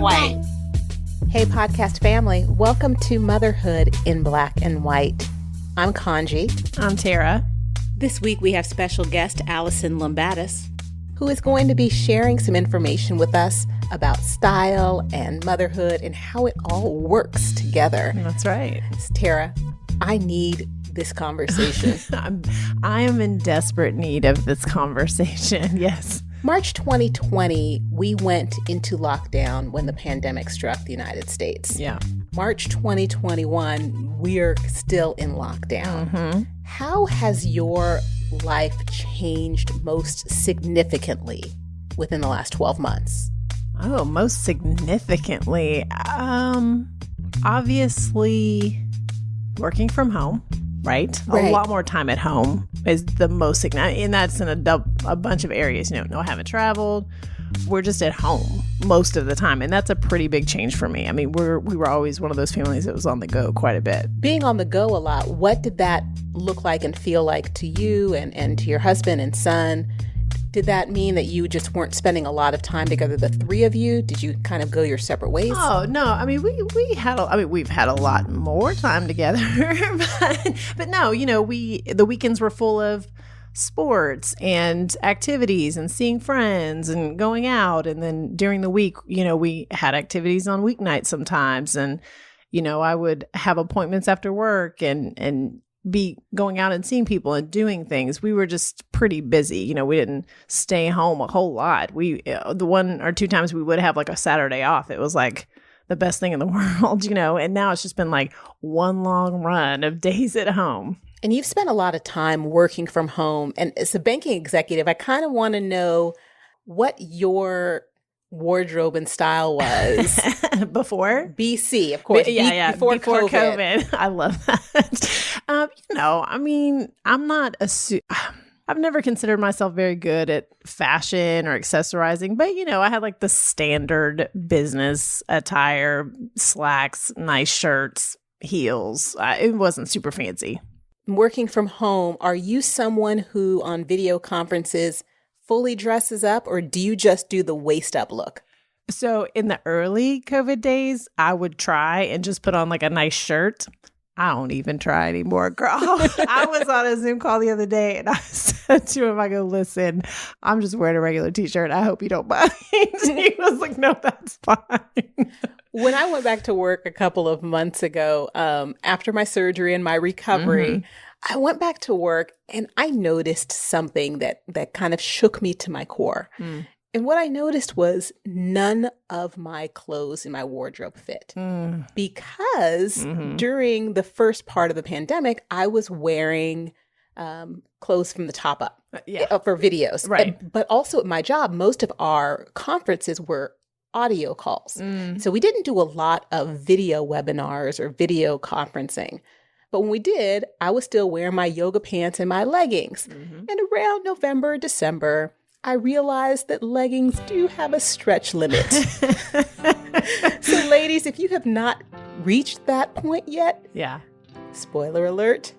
and white. Hey, podcast family. Welcome to Motherhood in Black and White. I'm Kaanji. I'm Tara. This week we have special guest Alison Lumbatis, who is going to be sharing some information with us about style and motherhood and how it all works together. That's right. Tara, I need this conversation. I am in desperate need of this conversation. Yes. March 2020, we went into lockdown when the pandemic struck the United States. Yeah. March 2021, we're still in lockdown. Mm-hmm. How has your life changed most significantly within the last 12 months? Oh, most significantly. Obviously, working from home. Right? A lot more time at home is the most significant. And that's in a bunch of areas. No, I haven't traveled. We're just at home most of the time. And that's a pretty big change for me. I mean, we were always one of those families that was on the go quite a bit. Being on the go a lot, what did that look like and feel like to you and to your husband and son? Did that mean that you just weren't spending a lot of time together, the three of you? Did you kind of go your separate ways? Oh, no. I mean, we've had a lot more time together. but no, the weekends were full of sports and activities and seeing friends and going out. And then during the week, we had activities on weeknights sometimes. And, I would have appointments after work and be going out and seeing people and doing things. We were just pretty busy. We didn't stay home a whole lot. The one or two times we would have like a Saturday off, it was like the best thing in the world, and now it's just been like one long run of days at home. And you've spent a lot of time working from home. And as a banking executive, I kind of want to know what your wardrobe and style was before BC, of course. Before COVID. I love that. I mean, I've never considered myself very good at fashion or accessorizing, but I had like the standard business attire, slacks, nice shirts, heels. It wasn't super fancy. Working from home, are you someone who on video conferences fully dresses up, or do you just do the waist up look? So in the early COVID days, I would try and just put on like a nice shirt. I don't even try anymore, girl. I was on a Zoom call the other day and I said to him, I go, listen, I'm just wearing a regular t-shirt. I hope you don't mind. He was like, no, that's fine. When I went back to work a couple of months ago, after my surgery and my recovery, I went back to work and I noticed something that kind of shook me to my core. And what I noticed was none of my clothes in my wardrobe fit because during the first part of the pandemic, I was wearing clothes from the top up for videos. Right. But also at my job, most of our conferences were audio calls. So we didn't do a lot of video webinars or video conferencing. But when we did, I was still wearing my yoga pants and my leggings. And around November, December, I realized that leggings do have a stretch limit. So ladies, if you have not reached that point yet, spoiler alert,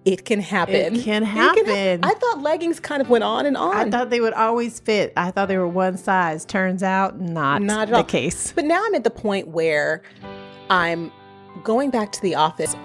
it can happen. It can happen. I thought leggings kind of went on and on. I thought they would always fit. I thought they were one size. Turns out not the case. But now I'm at the point where I'm going back to the office.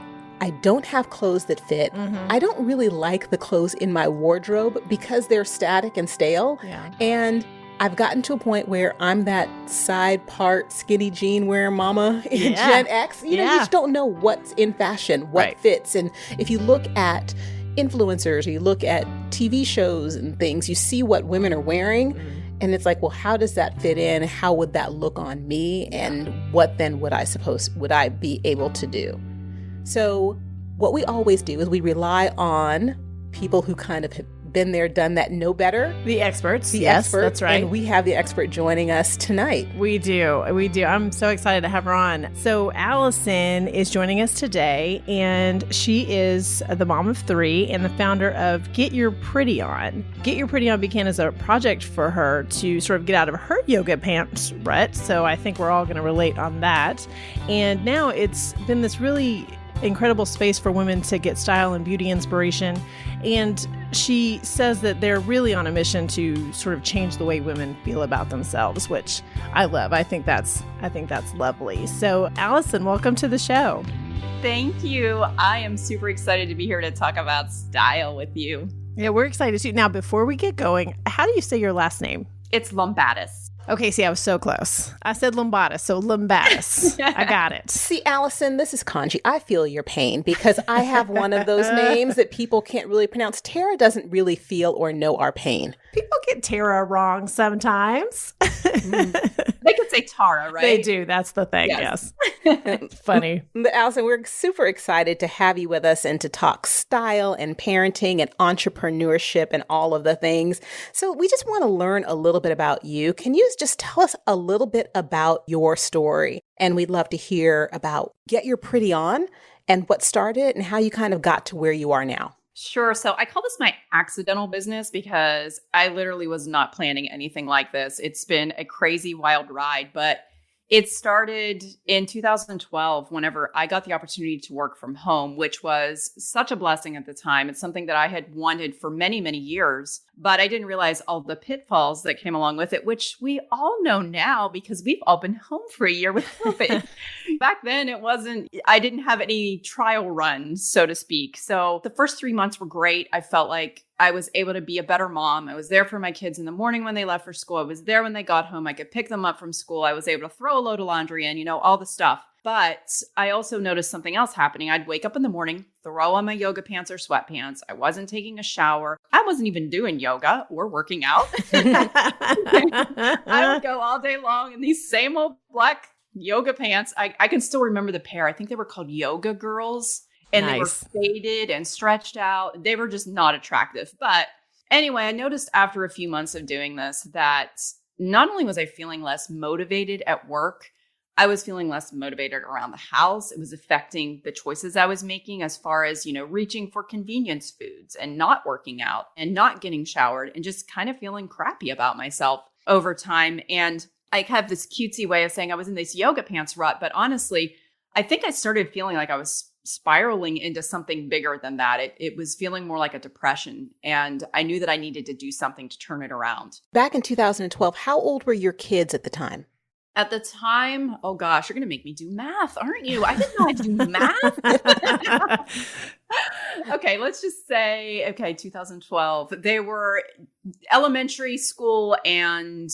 I don't have clothes that fit. I don't really like the clothes in my wardrobe because they're static and stale. And I've gotten to a point where I'm that side part skinny jean wearing mama in Gen X. You just don't know what's in fashion, what fits. And if you look at influencers or you look at TV shows and things, you see what women are wearing. And it's like, well, how does that fit in? How would that look on me? And what then would I be able to do? So what we always do is we rely on people who kind of have been there, done that, know better. The experts. Yes, that's right. And we have the expert joining us tonight. We do. I'm so excited to have her on. So Alison is joining us today, and she is the mom of three and the founder of Get Your Pretty On. Get Your Pretty On began as a project for her to sort of get out of her yoga pants rut. So I think we're all going to relate on that. And now it's been this really incredible space for women to get style and beauty inspiration. And she says that they're really on a mission to sort of change the way women feel about themselves, which I love. I think that's lovely. So Alison, welcome to the show. Thank you. I am super excited to be here to talk about style with you. Yeah, we're excited too. Now, before we get going, how do you say your last name? It's Lumbatis. Okay, see, I was so close. I said Lumbatis, so Lumbatis. I got it. See, Alison, this is Kaanji. I feel your pain because I have one of those names that people can't really pronounce. Tara doesn't really feel or know our pain. People get Tara wrong sometimes. They could say Tara, right? They do. That's the thing. Yes. Funny. Alison, we're super excited to have you with us and to talk style and parenting and entrepreneurship and all of the things. So we just want to learn a little bit about you. Can you just tell us a little bit about your story? And we'd love to hear about Get Your Pretty On and what started and how you kind of got to where you are now. Sure. So I call this my accidental business because I literally was not planning anything like this. It's been a crazy, wild ride, but it started in 2012 whenever I got the opportunity to work from home, which was such a blessing at the time. It's something that I had wanted for many, many years, but I didn't realize all the pitfalls that came along with it, which we all know now because we've all been home for a year with COVID. Back then, I didn't have any trial run, so to speak. So the first 3 months were great. I felt like I was able to be a better mom. I was there for my kids in the morning when they left for school. I was there when they got home. I could pick them up from school. I was able to throw a load of laundry in, all the stuff. But I also noticed something else happening. I'd wake up in the morning, throw on my yoga pants or sweatpants. I wasn't taking a shower. I wasn't even doing yoga or working out. I would go all day long in these same old black yoga pants. I can still remember the pair. I think they were called Yoga Girls. And They were faded and stretched out. They were just not attractive. But anyway, I noticed after a few months of doing this that not only was I feeling less motivated at work, I was feeling less motivated around the house. It was affecting the choices I was making as far as, reaching for convenience foods and not working out and not getting showered and just kind of feeling crappy about myself over time. And I have this cutesy way of saying I was in this yoga pants rut, but honestly, I think I started feeling like I was spiraling into something bigger than that. It was feeling more like a depression. And I knew that I needed to do something to turn it around. Back in 2012, how old were your kids at the time? At the time, oh gosh, you're going to make me do math, aren't you? I didn't know I do math. Okay, let's just say, 2012. They were elementary school and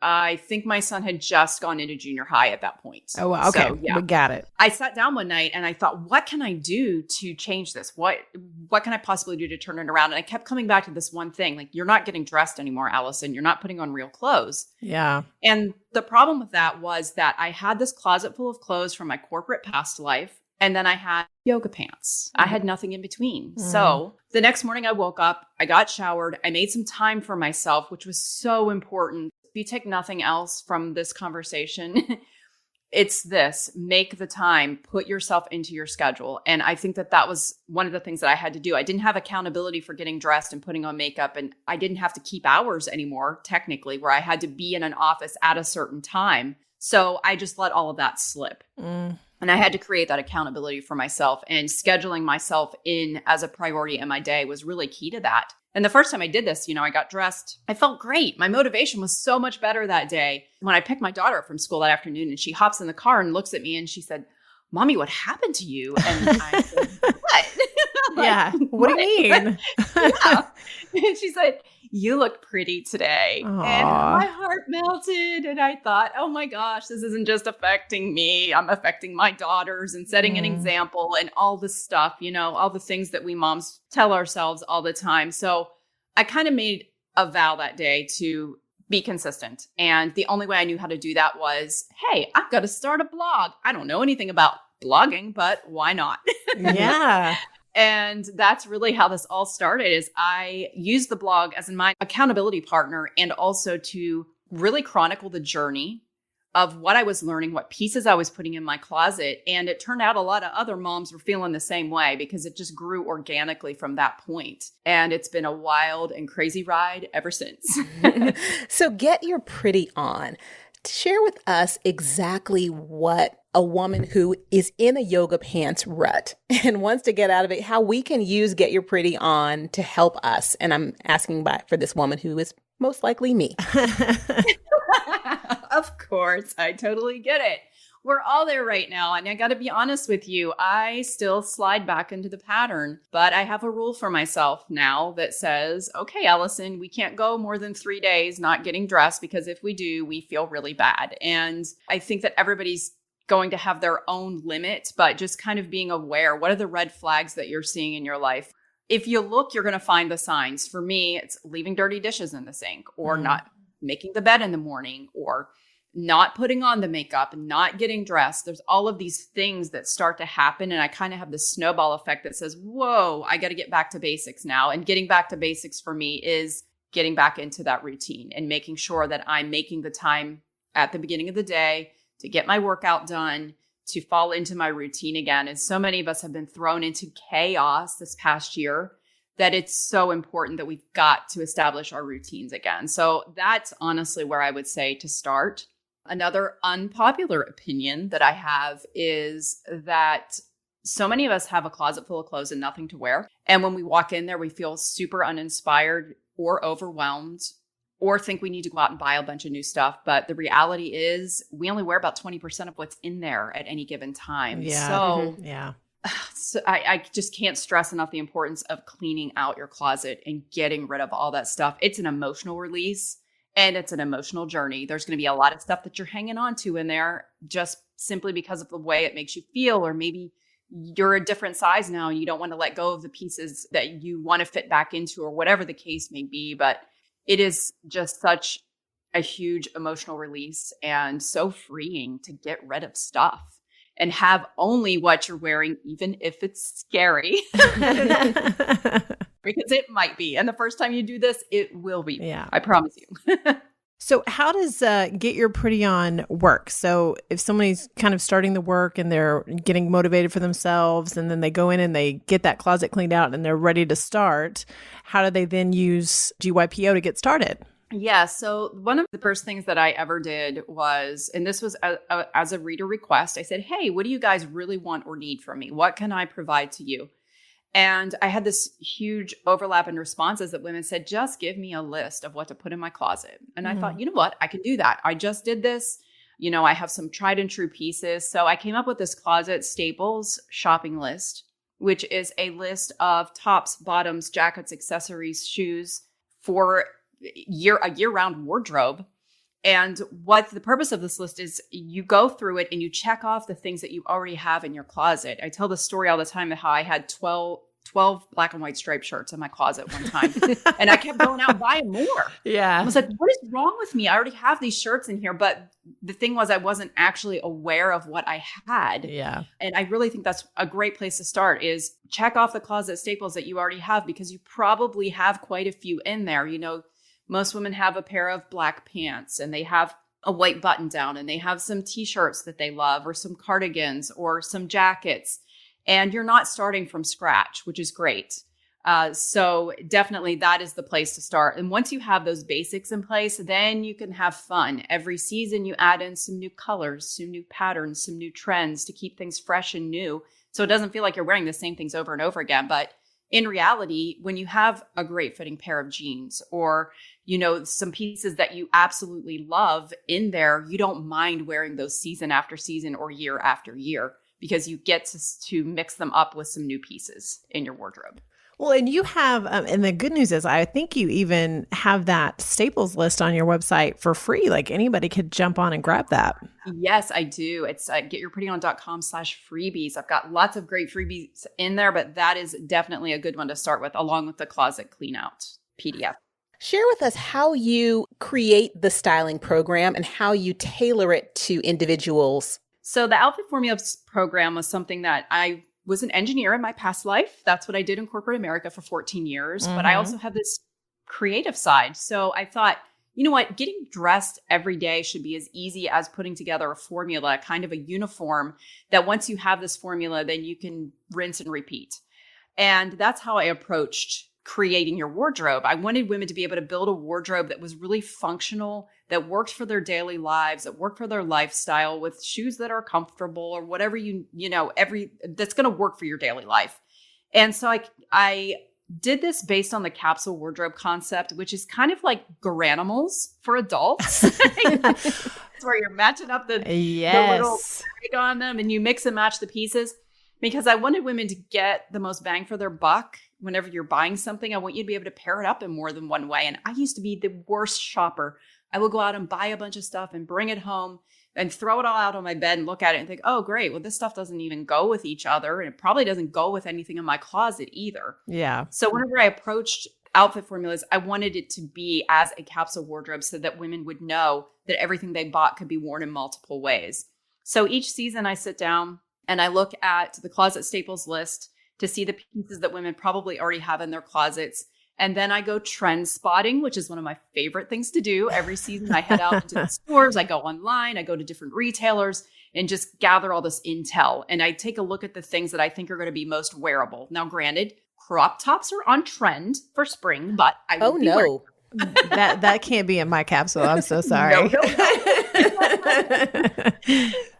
I think my son had just gone into junior high at that point. Oh, wow. Okay. So, yeah. We got it. I sat down one night and I thought, what can I do to change this? What can I possibly do to turn it around? And I kept coming back to this one thing, like, you're not getting dressed anymore, Alison. You're not putting on real clothes. Yeah. And the problem with that was that I had this closet full of clothes from my corporate past life. And then I had yoga pants. I had nothing in between. So the next morning I woke up, I got showered, I made some time for myself, which was so important. If you take nothing else from this conversation, it's this: make the time, put yourself into your schedule. And I think that was one of the things that I had to do. I didn't have accountability for getting dressed and putting on makeup, and I didn't have to keep hours anymore, technically, where I had to be in an office at a certain time. So I just let all of that slip. And I had to create that accountability for myself, and scheduling myself in as a priority in my day was really key to that. And the first time I did this, I got dressed. I felt great. My motivation was so much better that day. When I picked my daughter up from school that afternoon and she hops in the car and looks at me and she said, "Mommy, what happened to you?" And I said, "What?" Yeah. What do you mean? Yeah. And she said, "You look pretty today." Aww. And my heart melted. And I thought, oh my gosh, this isn't just affecting me. I'm affecting my daughters and setting an example and all this stuff, all the things that we moms tell ourselves all the time. So I kind of made a vow that day to be consistent. And the only way I knew how to do that was, hey, I've got to start a blog. I don't know anything about blogging, but why not? Yeah. And that's really how this all started. Is I used the blog as my accountability partner and also to really chronicle the journey of what I was learning, what pieces I was putting in my closet. And it turned out a lot of other moms were feeling the same way because it just grew organically from that point. And it's been a wild and crazy ride ever since. So Get Your Pretty On. Share with us exactly what a woman who is in a yoga pants rut and wants to get out of it, how we can use Get Your Pretty On to help us. And I'm asking for this woman who is most likely me. Of course, I totally get it. We're all there right now. And I got to be honest with you, I still slide back into the pattern, but I have a rule for myself now that says, okay, Alison, we can't go more than 3 days not getting dressed, because if we do, we feel really bad. And I think that everybody's going to have their own limit, but just kind of being aware, what are the red flags that you're seeing in your life? If you look, you're going to find the signs. For me, it's leaving dirty dishes in the sink, or not making the bed in the morning, or not putting on the makeup, not getting dressed. There's all of these things that start to happen. And I kind of have this snowball effect that says, whoa, I got to get back to basics now. And getting back to basics for me is getting back into that routine and making sure that I'm making the time at the beginning of the day to get my workout done, to fall into my routine again. And so many of us have been thrown into chaos this past year that it's so important that we've got to establish our routines again. So that's honestly where I would say to start. Another unpopular opinion that I have is that so many of us have a closet full of clothes and nothing to wear. And when we walk in there, we feel super uninspired or overwhelmed, or think we need to go out and buy a bunch of new stuff. But the reality is we only wear about 20% of what's in there at any given time. Yeah. So I just can't stress enough the importance of cleaning out your closet and getting rid of all that stuff. It's an emotional release. And it's an emotional journey. There's going to be a lot of stuff that you're hanging on to in there just simply because of the way it makes you feel, or maybe you're a different size now and you don't want to let go of the pieces that you want to fit back into, or whatever the case may be. But it is just such a huge emotional release and so freeing to get rid of stuff and have only what you're wearing, even if it's scary. Because it might be. And the first time you do this, it will be. Yeah. I promise you. So how does Get Your Pretty On work? So if somebody's kind of starting the work and they're getting motivated for themselves, and then they go in and they get that closet cleaned out and they're ready to start, how do they then use GYPO to get started? Yeah. So one of the first things that I ever did was, and this was as a reader request, I said, hey, what do you guys really want or need from me? What can I provide to you? And I had this huge overlap in responses that women said, just give me a list of what to put in my closet. And I thought, you know what? I can do that. I just did this. You know, I have some tried and true pieces. So I came up with this closet staples shopping list, which is a list of tops, bottoms, jackets, accessories, shoes for a year-round wardrobe. And what the purpose of this list is, you go through it and you check off the things that you already have in your closet. I tell the story all the time of how I had 12 black and white striped shirts in my closet one time. And I kept going out and buying more. Yeah. I was like, what is wrong with me? I already have these shirts in here. But the thing was, I wasn't actually aware of what I had. Yeah. And I really think that's a great place to start, is check off the closet staples that you already have, because you probably have quite a few in there. You know, most women have a pair of black pants and they have a white button down and they have some t-shirts that they love, or some cardigans or some jackets. And you're not starting from scratch, which is great. So definitely that is the place to start. And once you have those basics in place, then you can have fun. Every season you add in some new colors, some new patterns, some new trends to keep things fresh and new. So it doesn't feel like you're wearing the same things over and over again. But in reality, when you have a great fitting pair of jeans, or, you know, some pieces that you absolutely love in there, you don't mind wearing those season after season or year after year, because you get to mix them up with some new pieces in your wardrobe. Well, and you have, and the good news is, I think you even have that staples list on your website for free. Like anybody could jump on and grab that. Yes, I do. It's getyourprettyon.com/freebies. I've got lots of great freebies in there, but that is definitely a good one to start with, along with the closet clean out PDF. Share with us how you create the styling program and how you tailor it to individuals. So the Outfit Formulas program was something that I was an engineer in my past life. That's what I did in corporate America for 14 years. But I also have this creative side. So I thought, you know what, getting dressed every day should be as easy as putting together a formula, kind of a uniform, that once you have this formula, then you can rinse and repeat. And that's how I approached creating your wardrobe. I wanted women to be able to build a wardrobe that was really functional, that worked for their daily lives, that worked for their lifestyle, with shoes that are comfortable or whatever that's going to work for your daily life. And so I did this based on the capsule wardrobe concept, which is kind of like Garanimals for adults. It's where you're matching up the little tag on them and you mix and match the pieces, because I wanted women to get the most bang for their buck. Whenever you're buying something, I want you to be able to pair it up in more than one way. And I used to be the worst shopper. I would go out and buy a bunch of stuff and bring it home and throw it all out on my bed and look at it and think, oh, great. Well, this stuff doesn't even go with each other. And it probably doesn't go with anything in my closet either. Yeah. So whenever I approached outfit formulas, I wanted it to be as a capsule wardrobe so that women would know that everything they bought could be worn in multiple ways. So each season I sit down and I look at the closet staples list to see the pieces that women probably already have in their closets. And then I go trend spotting, which is one of my favorite things to do. Every season I head out into the stores, I go online, I go to different retailers and just gather all this intel. And I take a look at the things that I think are going to be most wearable. Now, granted, crop tops are on trend for spring, but I will be wearing that can't be in my capsule. I'm so sorry. No.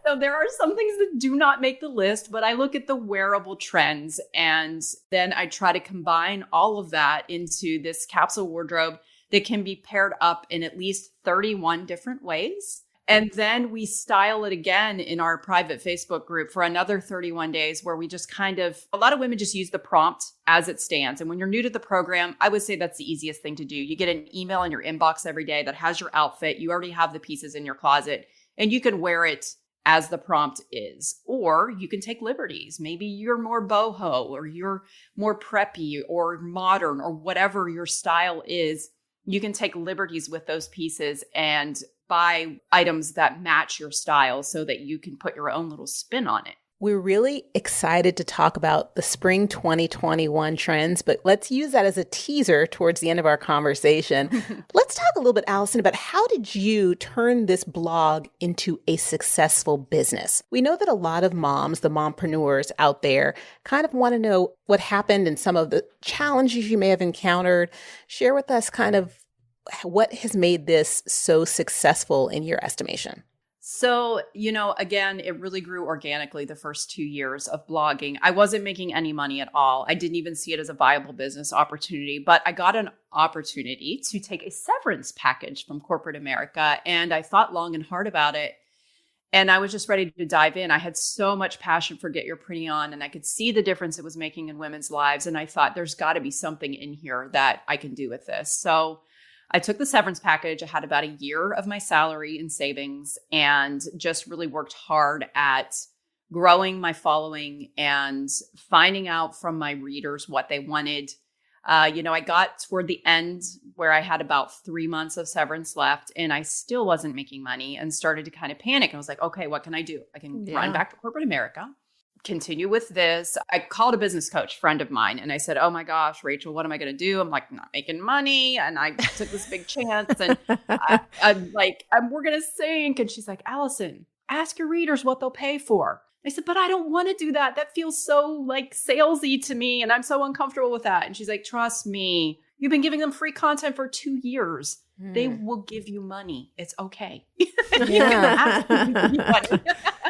So there are some things that do not make the list, but I look at the wearable trends and then I try to combine all of that into this capsule wardrobe that can be paired up in at least 31 different ways. And then we style it again in our private Facebook group for another 31 days, where we just a lot of women just use the prompt as it stands. And when you're new to the program, I would say that's the easiest thing to do. You get an email in your inbox every day that has your outfit. You already have the pieces in your closet and you can wear it as the prompt is, or you can take liberties. Maybe you're more boho or you're more preppy or modern or whatever your style is. You can take liberties with those pieces and buy items that match your style so that you can put your own little spin on it. We're really excited to talk about the spring 2021 trends, but let's use that as a teaser towards the end of our conversation. Let's talk a little bit, Alison, about how did you turn this blog into a successful business? We know that a lot of moms, the mompreneurs out there, kind of want to know what happened and some of the challenges you may have encountered. Share with us kind of what has made this so successful in your estimation. So, again, it really grew organically the first 2 years of blogging. I wasn't making any money at all. I didn't even see it as a viable business opportunity, but I got an opportunity to take a severance package from corporate America. And I thought long and hard about it. And I was just ready to dive in. I had so much passion for Get Your Pretty On, and I could see the difference it was making in women's lives. And I thought there's got to be something in here that I can do with this. So I took the severance package. I had about a year of my salary in savings and just really worked hard at growing my following and finding out from my readers what they wanted. I got toward the end where I had about 3 months of severance left and I still wasn't making money and started to kind of panic. I was like, okay, what can I do? I can run back to corporate America, continue with this. I called a business coach friend of mine and I said, oh my gosh, Rachel, what am I going to do? I'm like, not making money. And I took this big chance and I'm like, we're going to sink. And she's like, Alison, ask your readers what they'll pay for. I said, but I don't want to do that. That feels so like salesy to me. And I'm so uncomfortable with that. And she's like, trust me, you've been giving them free content for 2 years. They will give you money. It's okay. Yeah.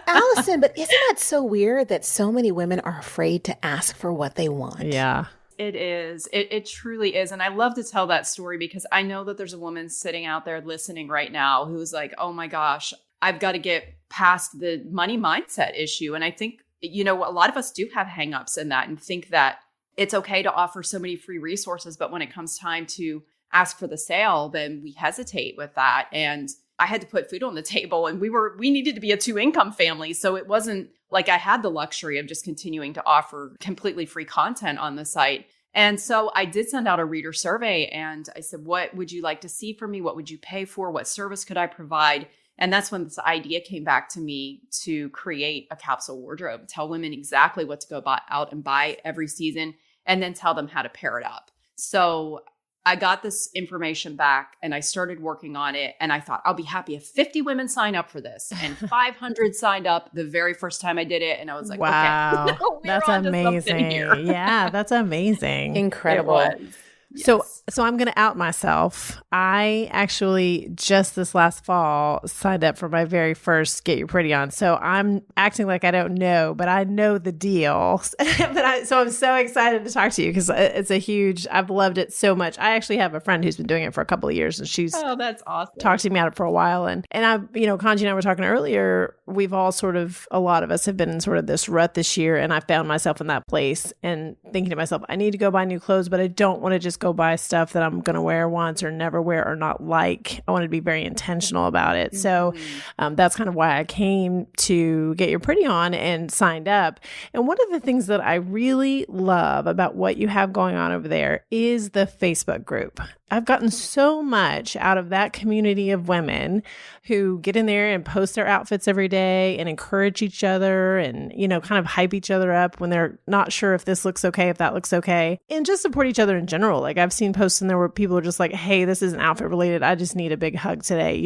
Alison, but isn't that so weird that so many women are afraid to ask for what they want? Yeah. It is. It truly is. And I love to tell that story because I know that there's a woman sitting out there listening right now who's like, oh my gosh, I've got to get past the money mindset issue. And I think, a lot of us do have hangups in that and think that it's okay to offer so many free resources. But when it comes time to ask for the sale, then we hesitate with that. And I had to put food on the table and we needed to be a 2-income family. So it wasn't like I had the luxury of just continuing to offer completely free content on the site. And so I did send out a reader survey and I said, what would you like to see from me? What would you pay for? What service could I provide? And that's when this idea came back to me to create a capsule wardrobe, tell women exactly what to go out and buy every season, and then tell them how to pair it up. So I got this information back and I started working on it. And I thought, I'll be happy if 50 women sign up for this. And 500 signed up the very first time I did it. And I was like, wow, okay, that's amazing. Yeah, that's amazing. Incredible. So I'm going to out myself. I actually just this last fall signed up for my very first Get Your Pretty On. So I'm acting like I don't know, but I know the deal. So I'm so excited to talk to you because it's I've loved it so much. I actually have a friend who's been doing it for a couple of years, and she's that's awesome. Talked to me about it for a while. And Kaanji and I were talking earlier, we've all a lot of us have been in sort of this rut this year, and I found myself in that place and thinking to myself, I need to go buy new clothes, but I don't want to just go buy stuff that I'm going to wear once or never wear or not like. I want to be very intentional about it. So that's kind of why I came to Get Your Pretty On and signed up. And one of the things that I really love about what you have going on over there is the Facebook group. I've gotten so much out of that community of women who get in there and post their outfits every day and encourage each other and, kind of hype each other up when they're not sure if this looks okay, if that looks okay, and just support each other in general. Like I've seen posts in there where people are just like, hey, this isn't outfit related. I just need a big hug today,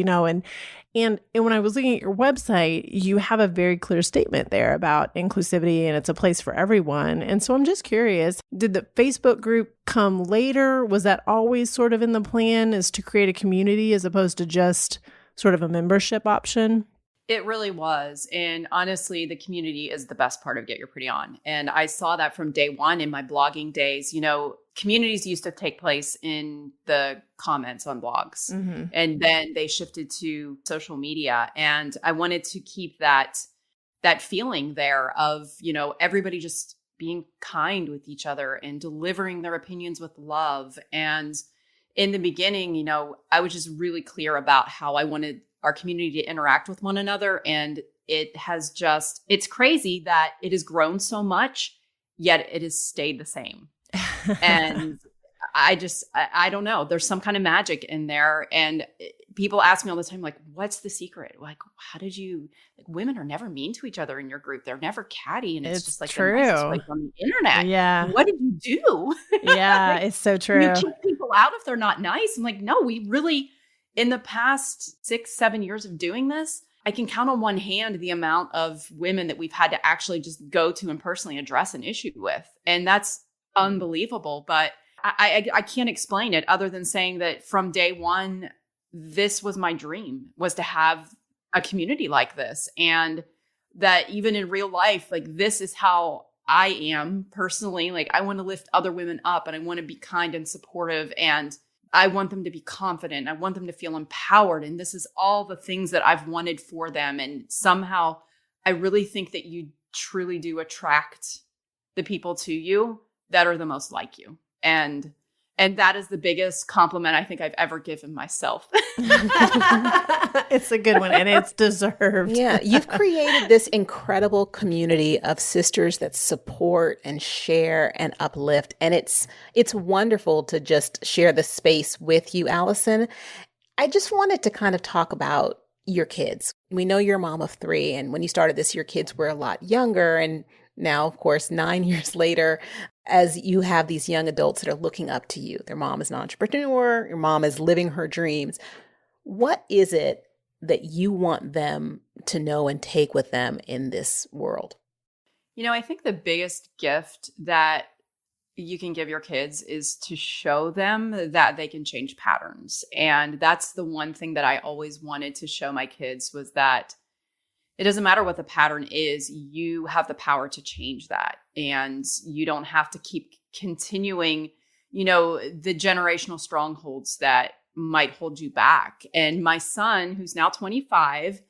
and when I was looking at your website, you have a very clear statement there about inclusivity and it's a place for everyone. And so I'm just curious, did the Facebook group come later? Was that always sort of in the plan, is to create a community as opposed to just sort of a membership option? It really was. And honestly, the community is the best part of Get Your Pretty On. And I saw that from day one in my blogging days. Communities used to take place in the comments on blogs. Mm-hmm. And then they shifted to social media. And I wanted to keep that feeling there of, everybody just being kind with each other and delivering their opinions with love. And in the beginning, I was just really clear about how I wanted our community to interact with one another. And it's crazy that it has grown so much, yet it has stayed the same. And I don't know, there's some kind of magic in there. And people ask me all the time, like, what's the secret? Like, how did you, women are never mean to each other in your group. They're never catty. And it's just like true. The nicest place on the internet. Yeah. What did you do? Yeah, it's so true. You kick people out if they're not nice. I'm like, no, we really, in the past 6-7 years of doing this, I can count on one hand the amount of women that we've had to actually just go to and personally address an issue with. And that's unbelievable. But I can't explain it other than saying that from day one, this was my dream, was to have a community like this. And that even in real life, like, this is how I am personally. Like, I want to lift other women up and I want to be kind and supportive, and I want them to be confident. I want them to feel empowered. And this is all the things that I've wanted for them. And somehow I really think that you truly do attract the people to you that are the most like you. And that is the biggest compliment I think I've ever given myself. It's a good one, and it's deserved. Yeah, you've created this incredible community of sisters that support and share and uplift. And it's wonderful to just share the space with you, Alison. I just wanted to kind of talk about your kids. We know you're a mom of 3, and when you started this, your kids were a lot younger. And now, of course, 9 years later, as you have these young adults that are looking up to you, their mom is an entrepreneur, your mom is living her dreams. What is it that you want them to know and take with them in this world? I think the biggest gift that you can give your kids is to show them that they can change patterns. And that's the one thing that I always wanted to show my kids, was that it doesn't matter what the pattern is, you have the power to change that. And you don't have to keep continuing, the generational strongholds that might hold you back. And my son, who's now 25,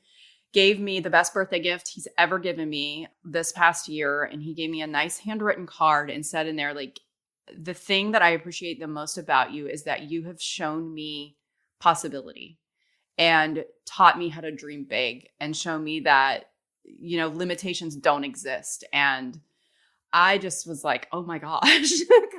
gave me the best birthday gift he's ever given me this past year. And he gave me a nice handwritten card and said in there, like, the thing that I appreciate the most about you is that you have shown me possibility and taught me how to dream big and show me that, limitations don't exist. And I just was like, oh my gosh,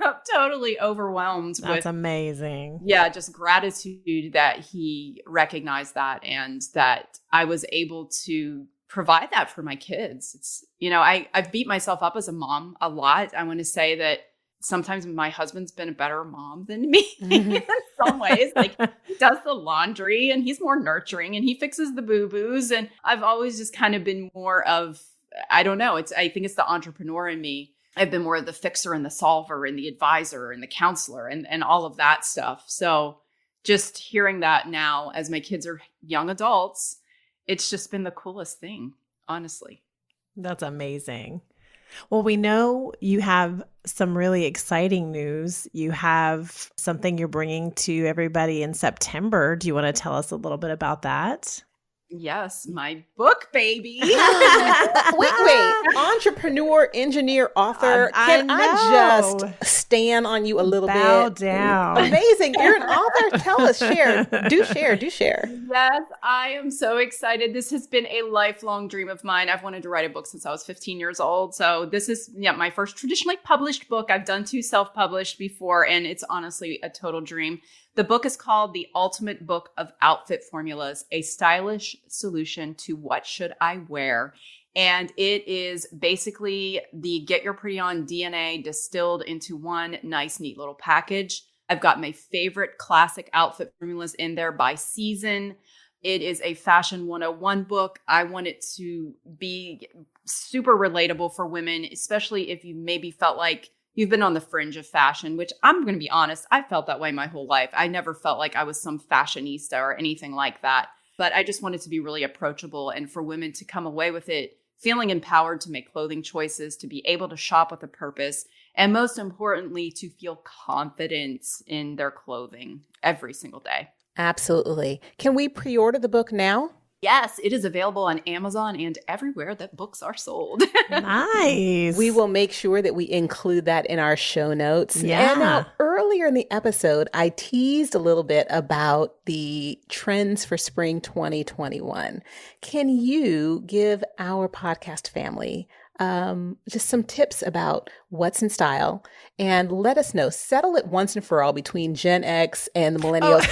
I'm totally overwhelmed. That's amazing. Yeah, just gratitude that he recognized that and that I was able to provide that for my kids. It's, I've beat myself up as a mom a lot. I want to say that sometimes my husband's been a better mom than me in some ways. Like, he does the laundry and he's more nurturing and he fixes the boo-boos. And I've always just kind of been more of, I don't know, I think it's the entrepreneur in me I've been more of the fixer and the solver and the advisor and the counselor and all of that stuff. So just hearing that now as my kids are young adults, it's just been the coolest thing, honestly. That's amazing. Well, we know you have some really exciting news. You have something you're bringing to everybody in September. Do you want to tell us a little bit about that? Yes, my book, baby. Wait. Entrepreneur, engineer, author. Can I just stand on you a little Bow bit? down. Amazing. You're an author. Tell us. Share. Do share. Yes, I am so excited. This has been a lifelong dream of mine. I've wanted to write a book since I was 15 years old. So this is my first traditionally published book. I've done 2 self-published before, and it's honestly a total dream. The book is called The Ultimate Book of Outfit Formulas, a stylish solution to what should I wear. And it is basically the Get Your Pretty On DNA distilled into one nice, neat little package. I've got my favorite classic outfit formulas in there by season. It is a fashion 101 book. I want it to be super relatable for women, especially if you maybe felt like you've been on the fringe of fashion, which I'm going to be honest, I felt that way my whole life. I never felt like I was some fashionista or anything like that. But I just wanted to be really approachable and for women to come away with it feeling empowered to make clothing choices, to be able to shop with a purpose, and most importantly, to feel confidence in their clothing every single day. Absolutely. Can we pre-order the book now? Yes, it is available on Amazon and everywhere that books are sold. Nice. We will make sure that we include that in our show notes. Yeah. And now, earlier in the episode, I teased a little bit about the trends for spring 2021. Can you give our podcast family just some tips about what's in style and let us know, settle it once and for all between Gen X and the millennials.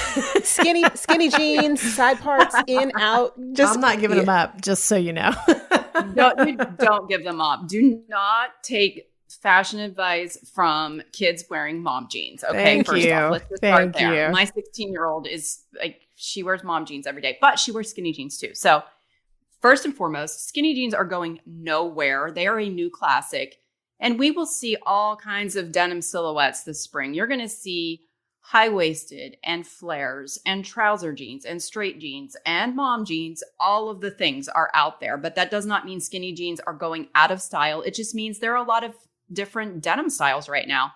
Skinny jeans, side parts, in, out. I'm not giving them up, just so you know. Don't give them up. Do not take fashion advice from kids wearing mom jeans. Okay, Thank you. Off, let's just start there. My 16-year-old is like, she wears mom jeans every day, but she wears skinny jeans too. So first and foremost, skinny jeans are going nowhere. They are a new classic. And we will see all kinds of denim silhouettes this spring. You're going to see high-waisted and flares and trouser jeans and straight jeans and mom jeans. All of the things are out there. But that does not mean skinny jeans are going out of style. It just means there are a lot of different denim styles right now.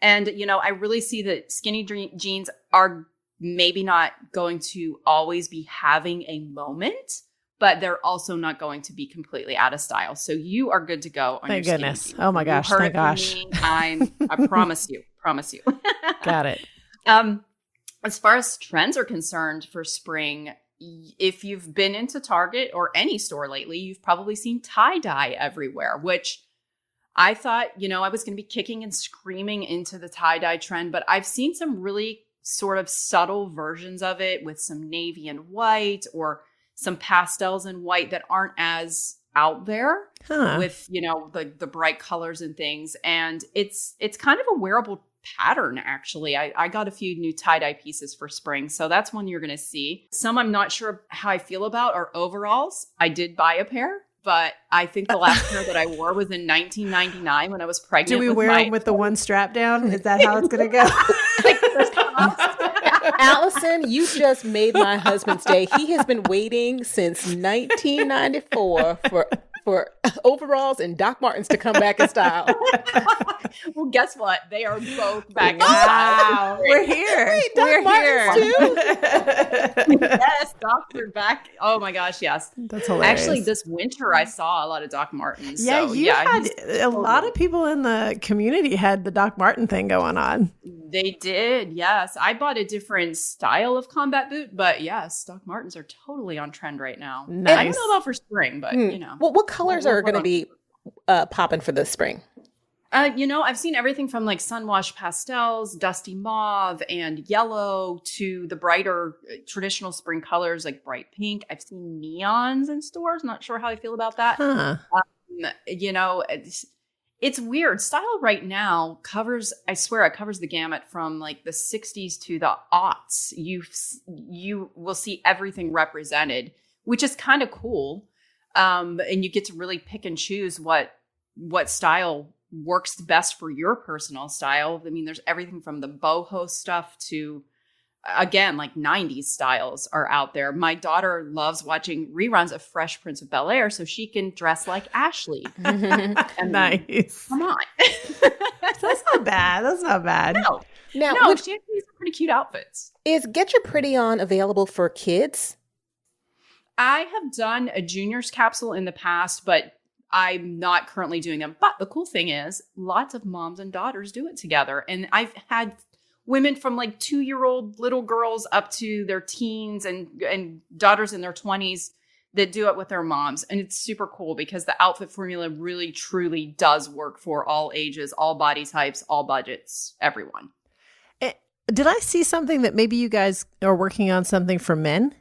And, I really see that skinny jeans are maybe not going to always be having a moment, but they're also not going to be completely out of style. So you are good to go on Thank your goodness. jeans. Oh my gosh. Thank gosh. I promise you. Got it. As far as trends are concerned for spring, if you've been into Target or any store lately, you've probably seen tie-dye everywhere, which I thought, I was going to be kicking and screaming into the tie-dye trend, but I've seen some really sort of subtle versions of it with some navy and white or some pastels and white that aren't as out there with, the bright colors and things. And it's kind of a wearable pattern, actually. I got a few new tie-dye pieces for spring. So that's one you're going to see. Some I'm not sure how I feel about are overalls. I did buy a pair, but I think the last pair that I wore was in 1999 when I was pregnant. Do we wear them with the one strap down? Is that how it's going to go? Allison, you just made my husband's day. He has been waiting since 1994 for overalls and Doc Martens to come back in style. Well, guess what? They are both back in style. style. We're here. Wait, Doc Martens too? Yes, Docs are back. Oh my gosh, yes. That's hilarious. Actually, this winter I saw a lot of Doc Martens. Yeah, so, had a lot of people in the community had the Doc Marten thing going on. They did, yes. I bought a different style of combat boot, but yes, Doc Martens are totally on trend right now. Nice. I don't know about for spring, but Well, what colors are going to be popping for this spring? I've seen everything from like sunwash pastels, dusty mauve, and yellow to the brighter traditional spring colors like bright pink. I've seen neons in stores. Not sure how I feel about that. It's weird. Style right now covers the gamut from like the 60s to the aughts. You will see everything represented, which is kind of cool. And you get to really pick and choose what style works best for your personal style. I mean, there's everything from the boho stuff to, again, like 90s styles are out there. My daughter loves watching reruns of Fresh Prince of Bel-Air so she can dress like Ashley. Nice. Come on. That's not bad. That's not bad. No, she has some pretty cute outfits. Is Get Your Pretty On available for kids? I have done a juniors capsule in the past, but I'm not currently doing them. But the cool thing is lots of moms and daughters do it together. And I've had women from like 2-year-old little girls up to their teens and daughters in their 20s that do it with their moms. And it's super cool because the outfit formula really, truly does work for all ages, all body types, all budgets, everyone. Did I see something that maybe you guys are working on something for men?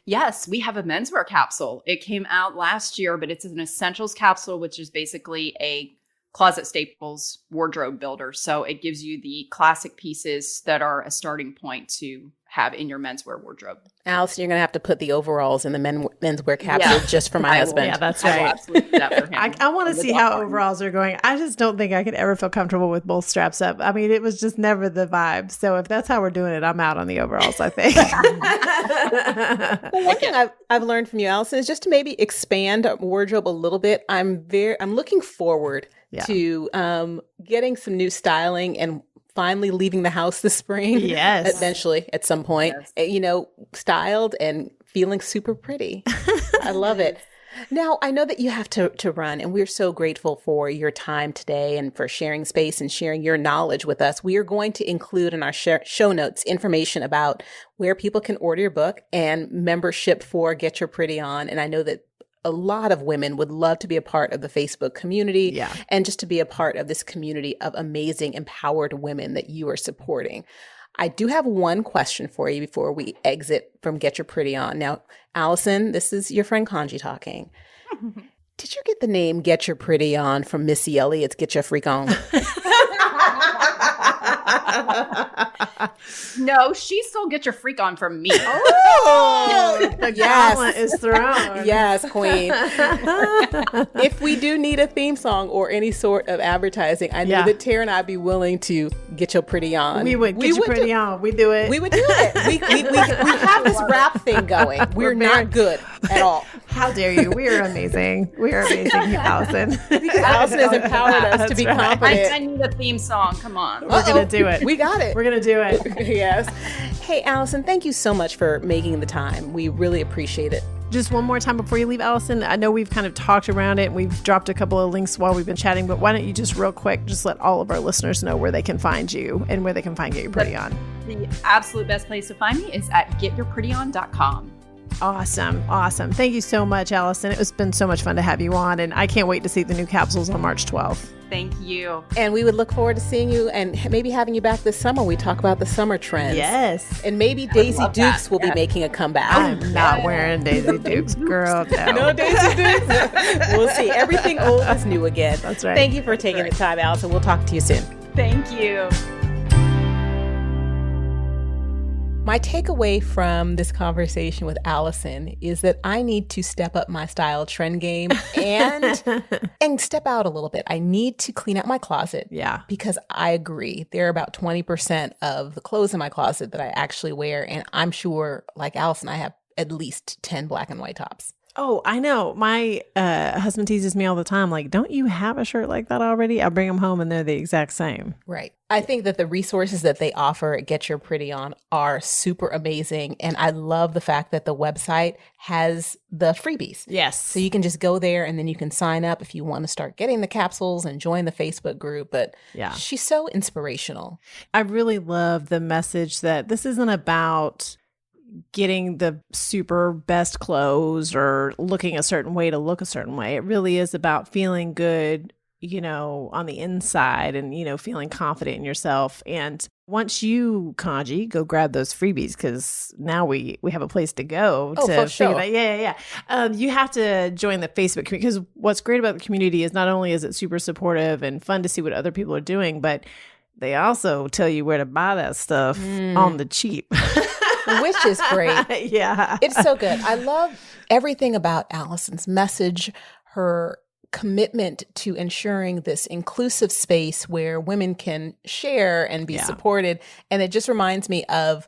Yes, we have a menswear capsule. It came out last year, but it's an essentials capsule, which is basically a closet staples wardrobe builder. So it gives you the classic pieces that are a starting point to have in your menswear wardrobe. Alison, you're going to have to put the overalls in the menswear capsule just for my husband. Yeah, that's right. I will absolutely do that for him. I want to see how overalls are going. I just don't think I could ever feel comfortable with both straps up. I mean, it was just never the vibe. So if that's how we're doing it, I'm out on the overalls, I think. One thing I've learned from you, Alison, is just to maybe expand our wardrobe a little bit. I'm looking forward to getting some new styling and finally leaving the house this spring. Yes. Eventually, at some point, styled and feeling super pretty. I love it. Now, I know that you have to run, and we're so grateful for your time today and for sharing space and sharing your knowledge with us. We are going to include in our show notes information about where people can order your book and membership for Get Your Pretty On. And I know that a lot of women would love to be a part of the Facebook community and just to be a part of this community of amazing, empowered women that you are supporting. I do have one question for you before we exit from Get Your Pretty On. Now, Alison, this is your friend Kaanji talking. Did you get the name Get Your Pretty On from Missy Elliott's Get Your Freak On? No, she still Get Your Freak On from me. The gauntlet is thrown. Yes, queen. If we do need a theme song or any sort of advertising, I know that Tara and I'd be willing to Get Your Pretty On. We would Get Your Pretty On. We do it. We would do it. We have this rap thing going. We're not good at all. How dare you? We are amazing. We are amazing, Alison. Because Alison has empowered us to be confident. I need a theme song. Come on. We're going to do it. We got it. We're going to do it. Yes. Hey, Alison, thank you so much for making the time. We really appreciate it. Just one more time before you leave, Alison, I know we've kind of talked around it and we've dropped a couple of links while we've been chatting, but why don't you just real quick, just let all of our listeners know where they can find you and where they can find Get Your Pretty On. The absolute best place to find me is at getyourprettyon.com. Awesome. Thank you so much, Alison. It's been so much fun to have you on, and I can't wait to see the new capsules on March 12th. Thank you. And we would look forward to seeing you and maybe having you back this summer. We talk about the summer trends. Yes. And maybe Daisy Dukes will be making a comeback. I'm not wearing Daisy Dukes, girl. No Daisy Dukes. We'll see. Everything old is new again. That's right. Thank you for taking the time, Alison. We'll talk to you soon. Thank you. My takeaway from this conversation with Alison is that I need to step up my style trend game and step out a little bit. I need to clean out my closet. Yeah. Because I agree. There are about 20% of the clothes in my closet that I actually wear. And I'm sure, like Alison, I have at least 10 black and white tops. Oh, I know. My husband teases me all the time, like, don't you have a shirt like that already? I bring them home and they're the exact same. Right. I think that the resources that they offer at Get Your Pretty On are super amazing. And I love the fact that the website has the freebies. Yes. So you can just go there and then you can sign up if you want to start getting the capsules and join the Facebook group. But she's so inspirational. I really love the message that this isn't about getting the super best clothes or looking a certain way to look a certain way. It really is about feeling good, on the inside and, feeling confident in yourself. And once you, Kaanji, go grab those freebies, because now we have a place to go to for sure. You have to join the Facebook community, because what's great about the community is not only is it super supportive and fun to see what other people are doing, but they also tell you where to buy that stuff on the cheap. Which is great. Yeah. It's so good. I love everything about Alison's message, her commitment to ensuring this inclusive space where women can share and be supported. And it just reminds me of,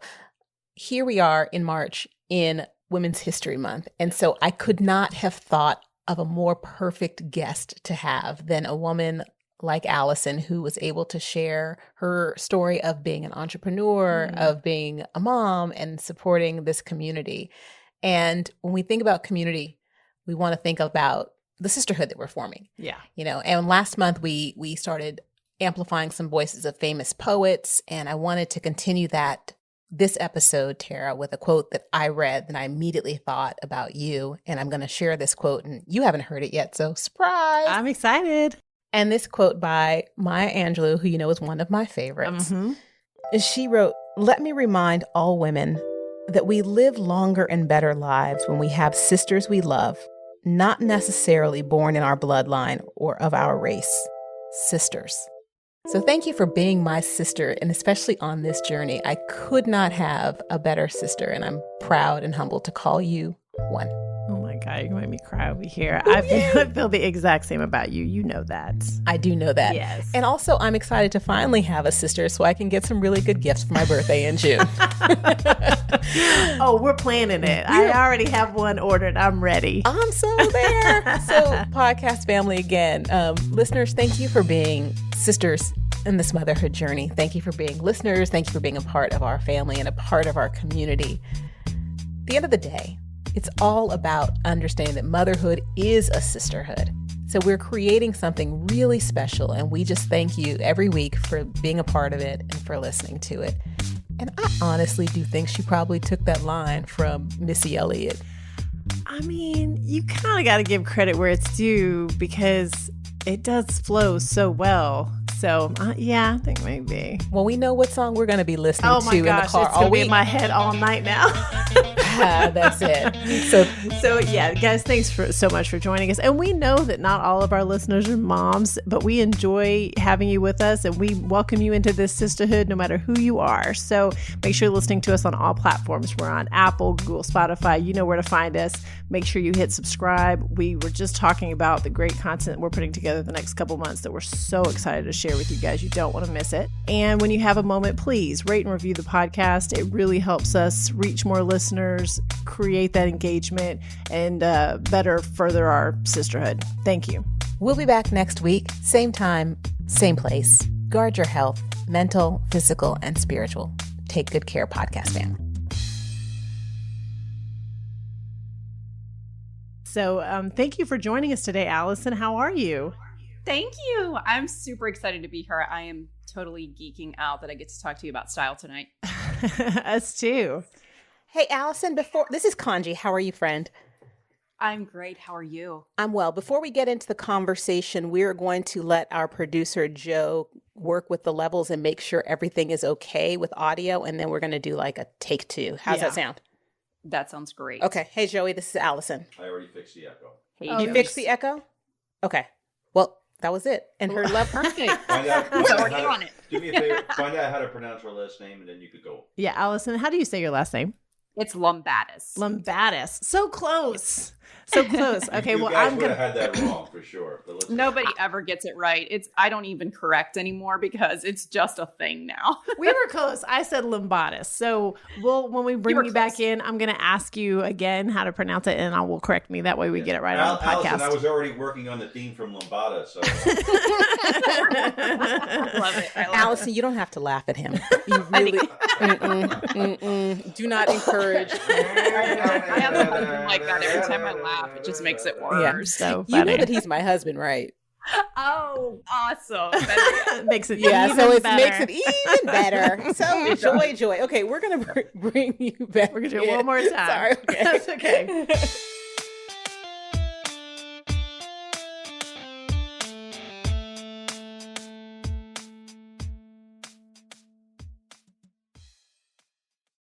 here we are in March in Women's History Month. And so I could not have thought of a more perfect guest to have than a woman like Alison, who was able to share her story of being an entrepreneur, of being a mom, and supporting this community. And when we think about community, we want to think about the sisterhood that we're forming. Yeah. And last month we started amplifying some voices of famous poets. And I wanted to continue that this episode, Tara, with a quote that I read that I immediately thought about you. And I'm going to share this quote, and you haven't heard it yet. So surprise. I'm excited. And this quote by Maya Angelou, who is one of my favorites. She wrote, "Let me remind all women that we live longer and better lives when we have sisters we love, not necessarily born in our bloodline or of our race. Sisters." So thank you for being my sister, and especially on this journey. I could not have a better sister, and I'm proud and humbled to call you one. Oh my God, you're going to make me cry over here. I feel the exact same about you. You know that. I do know that. Yes. And also, I'm excited to finally have a sister so I can get some really good gifts for my birthday in June. Oh, we're planning it. I already have one ordered. I'm ready. I'm so there. So, podcast family, again, listeners, thank you for being sisters in this motherhood journey. Thank you for being listeners. Thank you for being a part of our family and a part of our community. At the end of the day, it's all about understanding that motherhood is a sisterhood. So we're creating something really special, and we just thank you every week for being a part of it and for listening to it. And I honestly do think she probably took that line from Missy Elliott. I mean, you kind of got to give credit where it's due because it does flow so well. So, yeah, I think maybe. Well, we know what song we're going to be listening to in the car it's going to be in my head all night now. That's it. So yeah, guys, thanks so much for joining us. And we know that not all of our listeners are moms, but we enjoy having you with us, and we welcome you into this sisterhood no matter who you are. So make sure you're listening to us on all platforms. We're on Apple, Google, Spotify. You know where to find us. Make sure you hit subscribe. We were just talking about the great content we're putting together the next couple months that we're so excited to share with you guys. You don't want to miss it. And when you have a moment, please rate and review the podcast. It really helps us reach more listeners, create that engagement, and better further our sisterhood. Thank you. We'll be back next week, same time, same place. Guard your health, mental, physical, and spiritual. Take good care, podcast family. So thank you for joining us today, Alison. How are you? Thank you. I'm super excited to be here. I am totally geeking out that I get to talk to you about style tonight. Us too. Hey, Alison, this is Kaanji. How are you, friend? I'm great. How are you? I'm well. Before we get into the conversation, we're going to let our producer, Joe, work with the levels and make sure everything is okay with audio. And then we're going to do like a take two. How's that sound? That sounds great. Okay. Hey, Joey, this is Alison. I already fixed the echo. Hey, you fixed the echo? Okay. Well, that was it. And her level. Perfect. Find out on it. Do me a favor. Find out how to pronounce her last name, and then you could go. Yeah, Alison, how do you say your last name? It's Lumbatis. Lumbatis. So close. So close. Okay, you well, guys I'm would going have had that wrong for sure. But Nobody ever gets it right. I don't even correct anymore because it's just a thing now. We were close. I said Lumbatis. So when we bring you back in, I'm going to ask you again how to pronounce it, and I will correct me. That way we get it right on the podcast. Alison, I was already working on the theme from Lumbatis. So. I love it. Alison, you don't have to laugh at him. You really do not encourage. I have a husband like that. Every time I laugh, it just makes it worse. Yeah. So you know that he's my husband, right? Oh, awesome. Makes it so it better. makes it even better. So joy. Okay, we're gonna bring you back. We're gonna do it one more time. Sorry. Okay. That's okay.